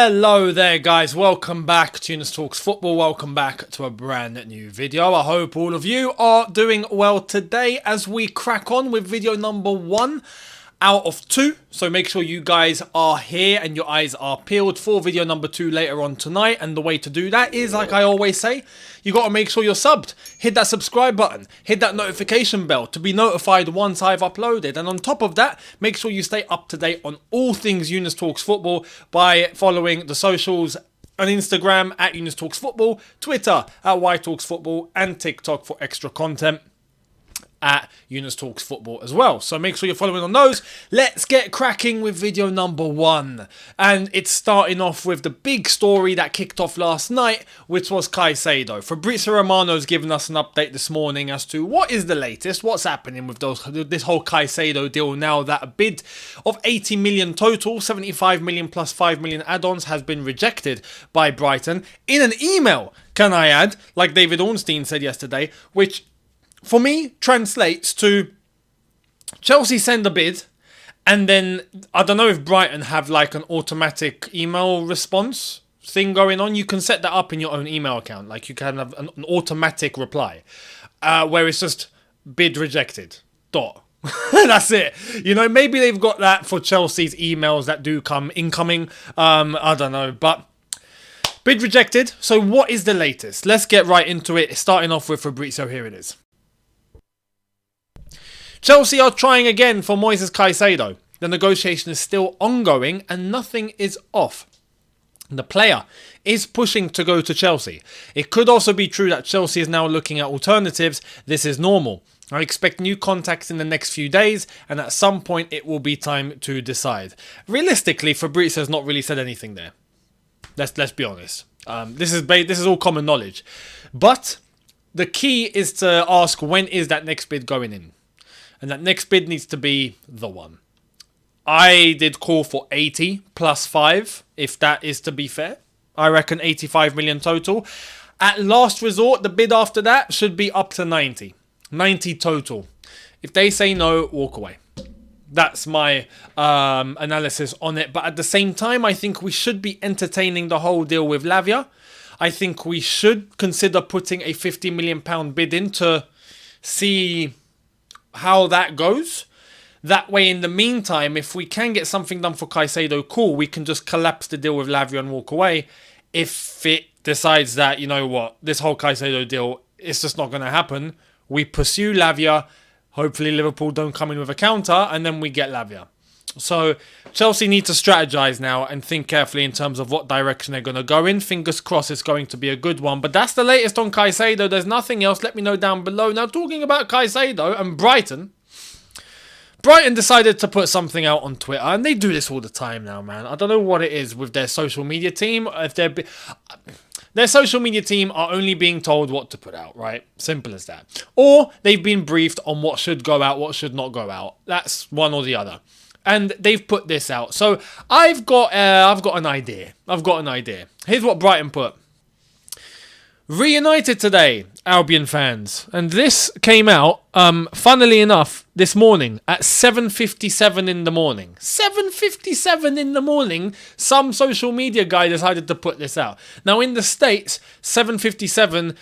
Hello there guys, welcome back to Younes Talks Football, welcome back to a brand new video. I hope all of you are doing well today as we crack on with video number 1 out of 2. So make sure you guys are here and your eyes are peeled for video number 2 later on tonight. And the way to do that is, like I always say, you got to make sure you're subbed. Hit that subscribe button, hit that notification bell to be notified once I've uploaded. And on top of that, make sure you stay up to date on all things Younes Talks Football by following the socials on Instagram at Younes Talks Football, Twitter at ytalksfootball, and TikTok for extra content at Younes Talks Football as well. So make sure you're following on those. Let's get cracking with video number 1. And it's starting off with the big story that kicked off last night, which was Caicedo. Fabrizio Romano's given us an update this morning as to what is the latest, what's happening with this whole Caicedo deal now that a bid of 80 million total, 75 million plus 5 million add-ons has been rejected by Brighton in an email, can I add, like David Ornstein said yesterday, which for me translates to Chelsea send a bid and then I don't know if Brighton have like an automatic email response thing going on. You can set that up in your own email account. Like you can have an automatic reply where it's just bid rejected. Dot. That's it. You know, maybe they've got that for Chelsea's emails that do come incoming. I don't know, but bid rejected. So what is the latest? Let's get right into it. Starting off with Fabrizio. Here it is. Chelsea are trying again for Moises Caicedo. The negotiation is still ongoing and nothing is off. The player is pushing to go to Chelsea. It could also be true that Chelsea is now looking at alternatives. This is normal. I expect new contacts in the next few days and at some point it will be time to decide. Realistically, Fabrizio has not really said anything there. Let's be honest. This is all common knowledge. But the key is to ask, when is that next bid going in? And that next bid needs to be the one. I did call for 80 plus 5, if that is to be fair. I reckon 85 million total. At last resort, the bid after that should be up to 90. 90 total. If they say no, walk away. That's my analysis on it. But at the same time, I think we should be entertaining the whole deal with Lavia. I think we should consider putting a £50 million bid in to see how that goes. That way, in the meantime, if we can get something done for Caicedo, cool, we can just collapse the deal with Lavia and walk away. If it decides that, you know what, this whole Caicedo deal is just not going to happen, we pursue Lavia, hopefully Liverpool don't come in with a counter, and then we get Lavia. So Chelsea need to strategize now and think carefully in terms of what direction they're going to go in. Fingers crossed it's going to be a good one. But that's the latest on Caicedo. There's nothing else. Let me know down below. Now, talking about Caicedo and Brighton decided to put something out on Twitter. And they do this all the time now, man. I don't know what it is with their social media team. If their social media team are only being told what to put out, right? Simple as that. Or they've been briefed on what should go out, what should not go out. That's one or the other. And they've put this out. So I've got an idea. Here's what Brighton put. Reunited today, Albion fans. And this came out, funnily enough, this morning at 7:57 in the morning. 7:57 in the morning, some social media guy decided to put this out. Now, in the States, 7:57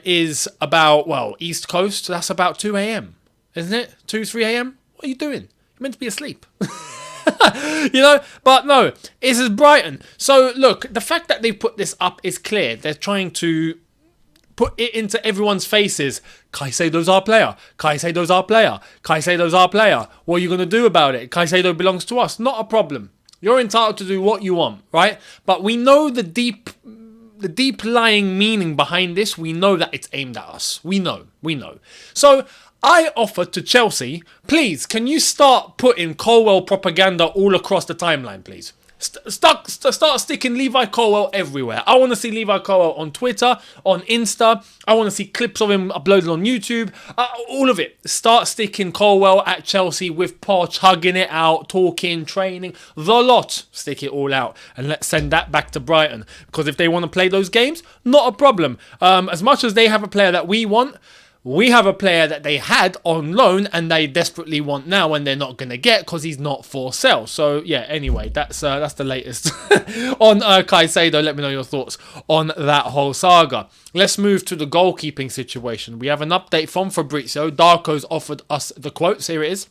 is about, well, East Coast. That's about 2 a.m. Isn't it? 2, 3 a.m.? What are you doing? You're meant to be asleep. You know, but no, this is Brighton. So look, the fact that they put this up is clear. They're trying to put it into everyone's faces. Caicedo's our player. Caicedo's our player. Caicedo's our player. What are you going to do about it? Caicedo belongs to us. Not a problem. You're entitled to do what you want, right? But we know the deep lying meaning behind this. We know that it's aimed at us. We know. So I offered to Chelsea, please, can you start putting Colwell propaganda all across the timeline, please? Start sticking Levi Colwell everywhere. I want to see Levi Colwell on Twitter, on Insta. I want to see clips of him uploaded on YouTube. All of it. Start sticking Colwell at Chelsea with Poch, hugging it out, talking, training, the lot. Stick it all out and let's send that back to Brighton. Because if they want to play those games, not a problem. As much as they have a player that we want, We have a player that they had on loan and they desperately want now and they're not going to get because he's not for sale. So, yeah, anyway, that's the latest on Caicedo. Let me know your thoughts on that whole saga. Let's move to the goalkeeping situation. We have an update from Fabrizio. Darko's offered us the quotes. Here it is.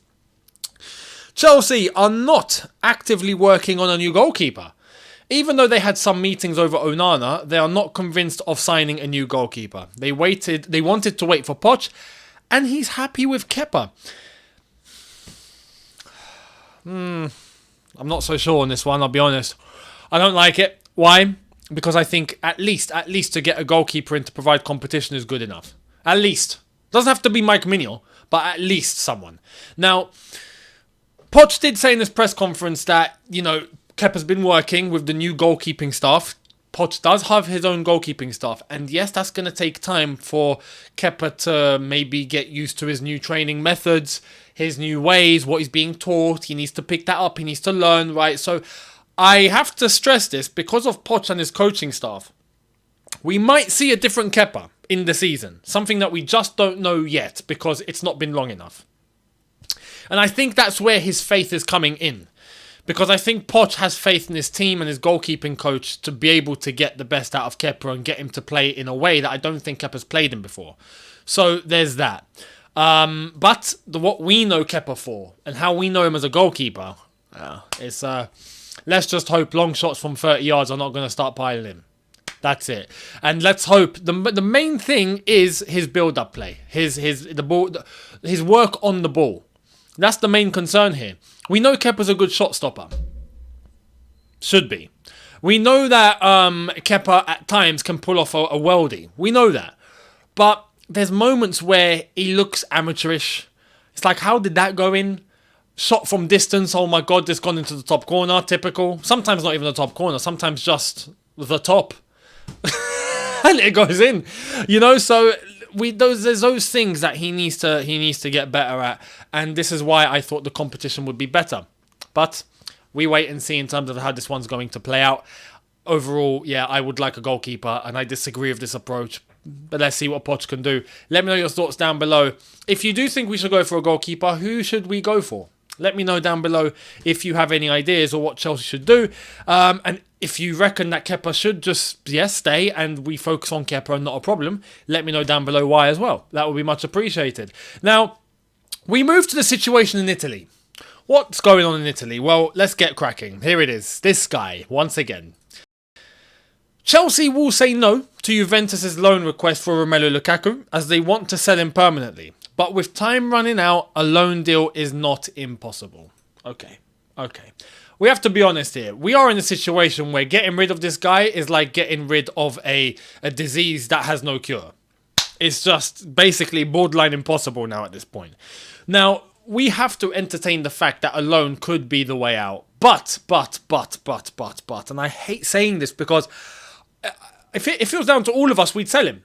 Chelsea are not actively working on a new goalkeeper. Even though they had some meetings over Onana, they are not convinced of signing a new goalkeeper. They wanted to wait for Poch, and he's happy with Kepa. I'm not so sure on this one, I'll be honest. I don't like it. Why? Because I think at least to get a goalkeeper in to provide competition is good enough. At least. Doesn't have to be Mike Mignolet, but at least someone. Now, Poch did say in this press conference that, Kepa's been working with the new goalkeeping staff. Poch does have his own goalkeeping staff. And yes, that's going to take time for Kepa to maybe get used to his new training methods, his new ways, what he's being taught. He needs to pick that up. He needs to learn, right? So I have to stress this because of Poch and his coaching staff. We might see a different Kepa in the season. Something that we just don't know yet because it's not been long enough. And I think that's where his faith is coming in. Because I think Poch has faith in his team and his goalkeeping coach to be able to get the best out of Kepa and get him to play in a way that I don't think Kepa's played him before. So there's that. But what we know Kepa for and how we know him as a goalkeeper, it's let's just hope long shots from 30 yards are not going to start piling in. That's it. And let's hope the main thing is his build-up play, his work on the ball. That's the main concern here. We know Kepa's a good shot stopper. Should be. We know that Kepa at times can pull off a worldie. We know that. But there's moments where he looks amateurish. It's like, how did that go in? Shot from distance. Oh my God, this gone into the top corner. Typical. Sometimes not even the top corner. Sometimes just the top. And it goes in. So there's those things that he needs to get better at, and this is why I thought the competition would be better. But we wait and see in terms of how this one's going to play out. Overall, yeah, I would like a goalkeeper, and I disagree with this approach. But let's see what Poch can do. Let me know your thoughts down below. If you do think we should go for a goalkeeper, who should we go for? Let me know down below if you have any ideas or what Chelsea should do. And if you reckon that Kepa should just, stay and we focus on Kepa and not a problem, let me know down below why as well. That would be much appreciated. Now, we move to the situation in Italy. What's going on in Italy? Well, let's get cracking. Here it is. This guy, once again. Chelsea will say no to Juventus' loan request for Romelu Lukaku as they want to sell him permanently. But with time running out, a loan deal is not impossible. Okay. We have to be honest here. We are in a situation where getting rid of this guy is like getting rid of a disease that has no cure. It's just basically borderline impossible now at this point. Now, we have to entertain the fact that a loan could be the way out. But, and I hate saying this because if it was down to all of us, we'd sell him.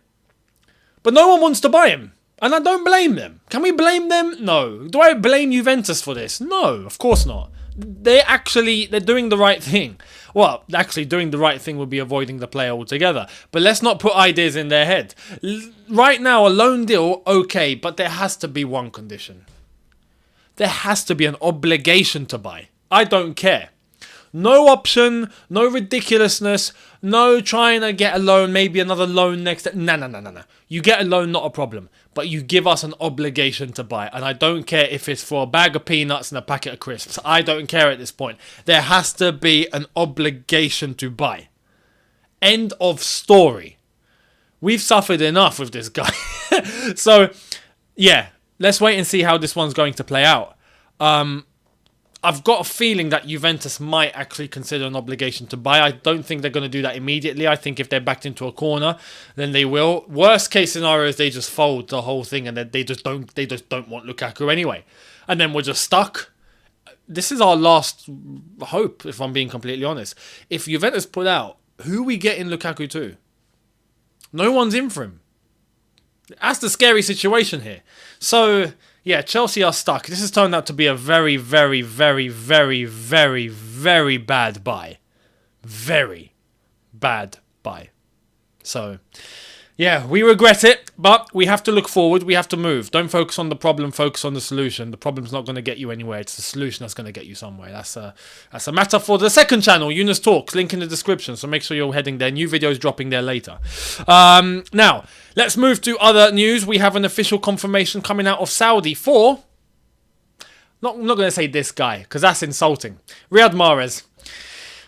But no one wants to buy him. And I don't blame them. Can we blame them? No. Do I blame Juventus for this? No, of course not. They're doing the right thing. Well, actually doing the right thing would be avoiding the player altogether. But let's not put ideas in their head. Right now, a loan deal, okay, but there has to be one condition. There has to be an obligation to buy. I don't care. No option, no ridiculousness, no trying to get a loan, maybe another loan next. No. You get a loan, not a problem. But you give us an obligation to buy. And I don't care if it's for a bag of peanuts and a packet of crisps. I don't care at this point. There has to be an obligation to buy. End of story. We've suffered enough with this guy. So, yeah, let's wait and see how this one's going to play out. I've got a feeling that Juventus might actually consider an obligation to buy. I don't think they're going to do that immediately. I think if they're backed into a corner, then they will. Worst case scenario is they just fold the whole thing and they just don't want Lukaku anyway. And then we're just stuck. This is our last hope, if I'm being completely honest. If Juventus put out, who are we getting Lukaku to? No one's in for him. That's the scary situation here. So, yeah, Chelsea are stuck. This has turned out to be a very, very, very, very, very, very bad buy. Very bad buy. So, Yeah, we regret it, but we have to look forward. We have to move. Don't focus on the problem. Focus on the solution. The problem's not going to get you anywhere. It's the solution that's going to get you somewhere. That's a matter for the second channel, Younes Talks. Link in the description. So make sure you're heading there. New videos dropping there later. Now, let's move to other news. We have an official confirmation coming out of Saudi for... I'm not going to say this guy, because that's insulting. Riyad Mahrez.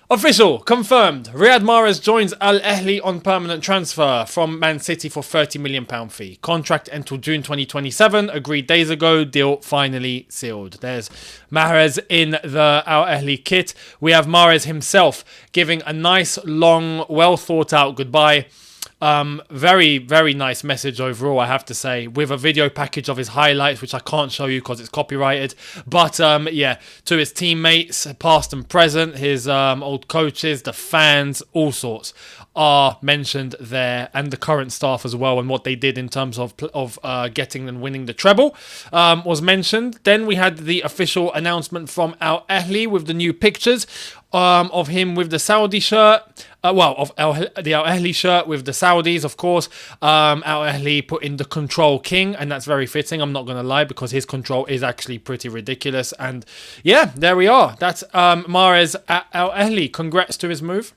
Official, confirmed. Riyad Mahrez joins Al-Ahli on permanent transfer from Man City for £30 million fee. Contract until June 2027. Agreed days ago. Deal finally sealed. There's Mahrez in the Al-Ahli kit. We have Mahrez himself giving a nice, long, well thought out goodbye. Very, very nice message overall, I have to say, with a video package of his highlights, which I can't show you because it's copyrighted. But yeah, to his teammates, past and present, his old coaches, the fans, all sorts are mentioned there, and the current staff as well, and what they did in terms of getting and winning the treble was mentioned. Then we had the official announcement from Al-Ahli with the new pictures of him with the Saudi shirt. The Al-Ahli shirt with the Saudis, of course. Al-Ahli put in the Control King, and that's very fitting, I'm not going to lie, because his control is actually pretty ridiculous. And yeah, there we are. That's Mahrez at Al-Ahli. Congrats to his move.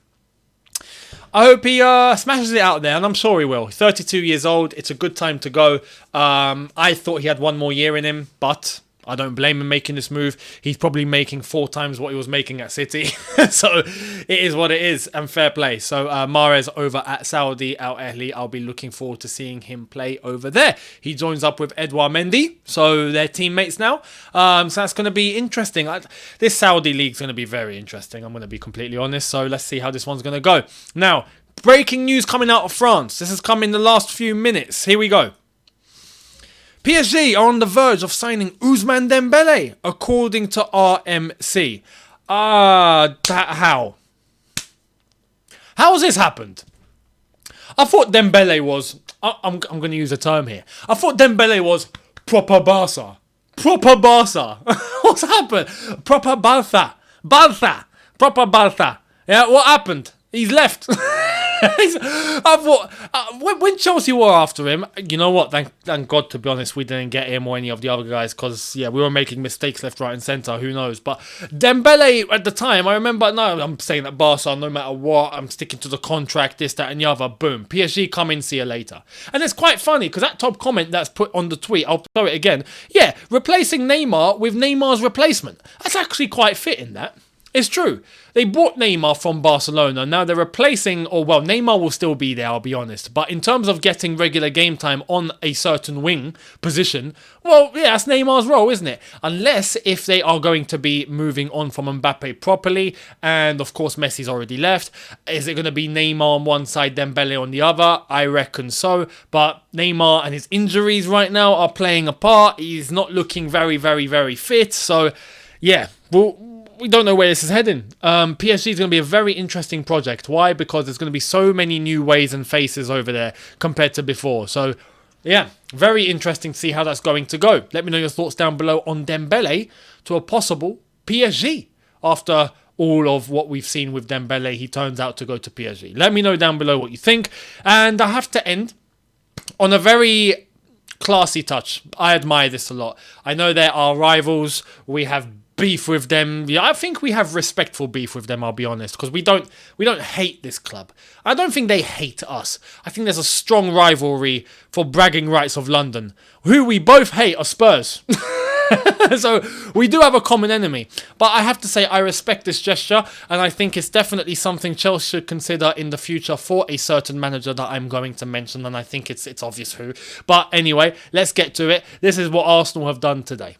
I hope he smashes it out there, and I'm sure he will. 32 years old. It's a good time to go. I thought he had one more year in him, but I don't blame him making this move. He's probably making 4 times what he was making at City. So it is what it is, and fair play. So Mahrez over at Saudi Al-Ahli. I'll be looking forward to seeing him play over there. He joins up with Edouard Mendy, so they're teammates now. So that's going to be interesting. This Saudi league's going to be very interesting, I'm going to be completely honest. So let's see how this one's going to go. Now, breaking news coming out of France. This has come in the last few minutes. Here we go. PSG are on the verge of signing Usman Dembele, according to RMC. How? How has this happened? I thought Dembele was... I'm going to use a term here. I thought Dembele was proper Barca. Proper Barca. What's happened? Proper Barca. Proper Barca. Yeah, what happened? He's left. I thought when Chelsea were after him, you know what? Thank God, to be honest, we didn't get him or any of the other guys, because yeah, we were making mistakes left, right, and centre. Who knows? But Dembele at the time, I remember. No, I'm saying that Barca, no matter what, I'm sticking to the contract, this, that, and the other. Boom, PSG come in, see you later. And it's quite funny because that top comment that's put on the tweet, I'll throw it again. Yeah, replacing Neymar with Neymar's replacement. That's actually quite fitting. That. It's true. They bought Neymar from Barcelona. Now they're replacing, or well, Neymar will still be there, I'll be honest. But in terms of getting regular game time on a certain wing position, well, yeah, that's Neymar's role, isn't it? Unless if they are going to be moving on from Mbappe properly, and of course Messi's already left. Is it going to be Neymar on one side, Dembele on the other? I reckon so. But Neymar and his injuries right now are playing a part. He's not looking very, very, very fit. So, yeah, we don't know where this is heading. PSG is going to be a very interesting project. Why? Because there's going to be so many new ways and faces over there compared to before. So, yeah, very interesting to see how that's going to go. Let me know your thoughts down below on Dembele to a possible PSG. After all of what we've seen with Dembele, he turns out to go to PSG. Let me know down below what you think. And I have to end on a very classy touch. I admire this a lot. I know there are rivals. We have beef with them. Yeah, I think we have respectful beef with them, I'll be honest, because we don't hate this club. I don't think they hate us. I think there's a strong rivalry for bragging rights of London. Who we both hate are Spurs. So we do have a common enemy. But I have to say, I respect this gesture, and I think it's definitely something Chelsea should consider in the future for a certain manager that I'm going to mention, and I think it's obvious who. But anyway, let's get to it. This is what Arsenal have done today.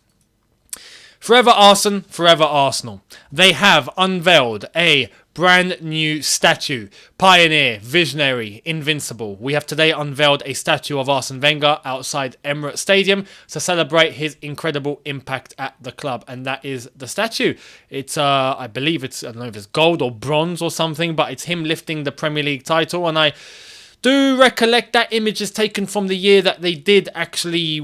Forever Arsene, forever Arsenal. They have unveiled a brand new statue. Pioneer, visionary, invincible. We have today unveiled a statue of Arsene Wenger outside Emirates Stadium to celebrate his incredible impact at the club. And that is the statue. It's, I believe it's, I don't know if it's gold or bronze or something, but it's him lifting the Premier League title. And do recollect that image is taken from the year that they did actually,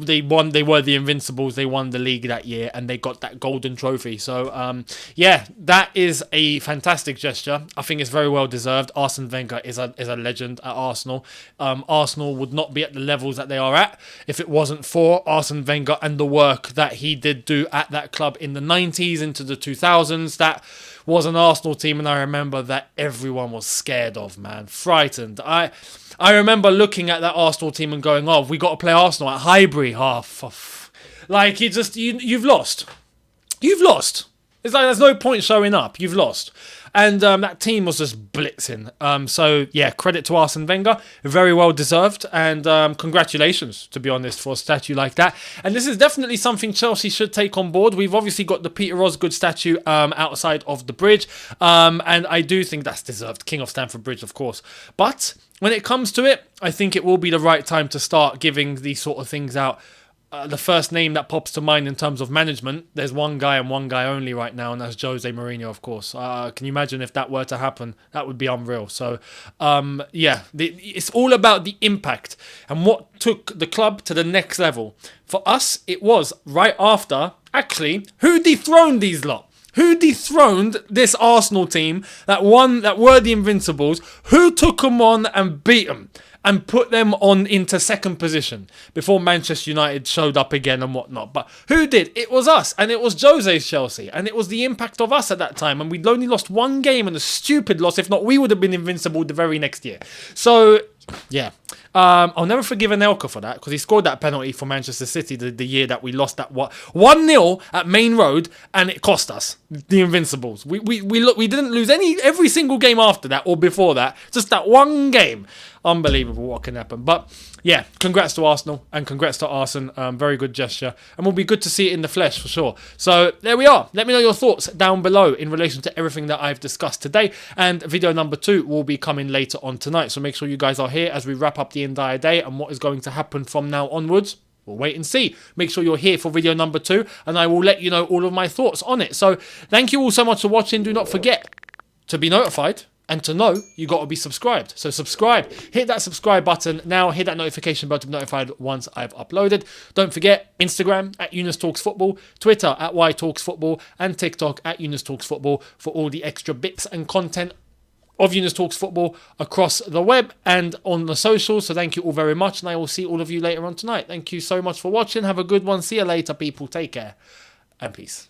they were the Invincibles, they won the league that year, and they got that golden trophy. So, yeah, that is a fantastic gesture. I think it's very well deserved. Arsene Wenger is a legend at Arsenal. Arsenal would not be at the levels that they are at if it wasn't for Arsene Wenger and the work that he did do at that club in the 90s into the 2000s. That was an Arsenal team, and I remember that everyone was scared of, man, frightened. I remember looking at that Arsenal team and going, "Oh, we got to play Arsenal at Highbury." Like you've lost. You've lost. It's like there's no point showing up. You've lost. And that team was just blitzing. So, yeah, credit to Arsene Wenger. Very well deserved. And congratulations, to be honest, for a statue like that. And this is definitely something Chelsea should take on board. We've obviously got the Peter Osgood statue outside of the bridge. And I do think that's deserved. King of Stamford Bridge, of course. But when it comes to it, I think it will be the right time to start giving these sort of things out. The first name that pops to mind in terms of management, there's one guy and one guy only right now, and that's Jose Mourinho, of course. Can you imagine if that were to happen? That would be unreal. So, yeah, it's all about the impact and what took the club to the next level. For us, it was right after, actually, who dethroned these lot? Who dethroned this Arsenal team that were the Invincibles? Who took them on and beat them? And put them on into second position before Manchester United showed up again and whatnot. But who did? It was us, and it was Jose's Chelsea, and it was the impact of us at that time. And we'd only lost one game, and a stupid loss. If not, we would have been invincible the very next year. So, yeah. I'll never forgive Anelka for that, because he scored that penalty for Manchester City the year that we lost that 1-0 at Main Road, and it cost us the Invincibles. We didn't lose every single game after that or before that. Just that one game. Unbelievable what can happen. But yeah, congrats to Arsenal and congrats to Arsene. Very good gesture, and will be good to see it in the flesh for sure. So there we are. Let me know your thoughts down below in relation to everything that I've discussed today. And video number 2 will be coming later on tonight. So make sure you guys are here as we wrap up the entire day and what is going to happen from now onwards. We'll wait and see. Make sure you're here for video number 2, and I will let you know all of my thoughts on it. So thank you all so much for watching. Do not forget to be notified. And to know, you got to be subscribed. So subscribe. Hit that subscribe button now. Hit that notification button to be notified once I've uploaded. Don't forget, Instagram at Younes Talks Football, Twitter at Talks Football, and TikTok at Younes Talks Football for all the extra bits and content of Younes Talks Football across the web and on the socials. So thank you all very much, and I will see all of you later on tonight. Thank you so much for watching. Have a good one. See you later, people. Take care and peace.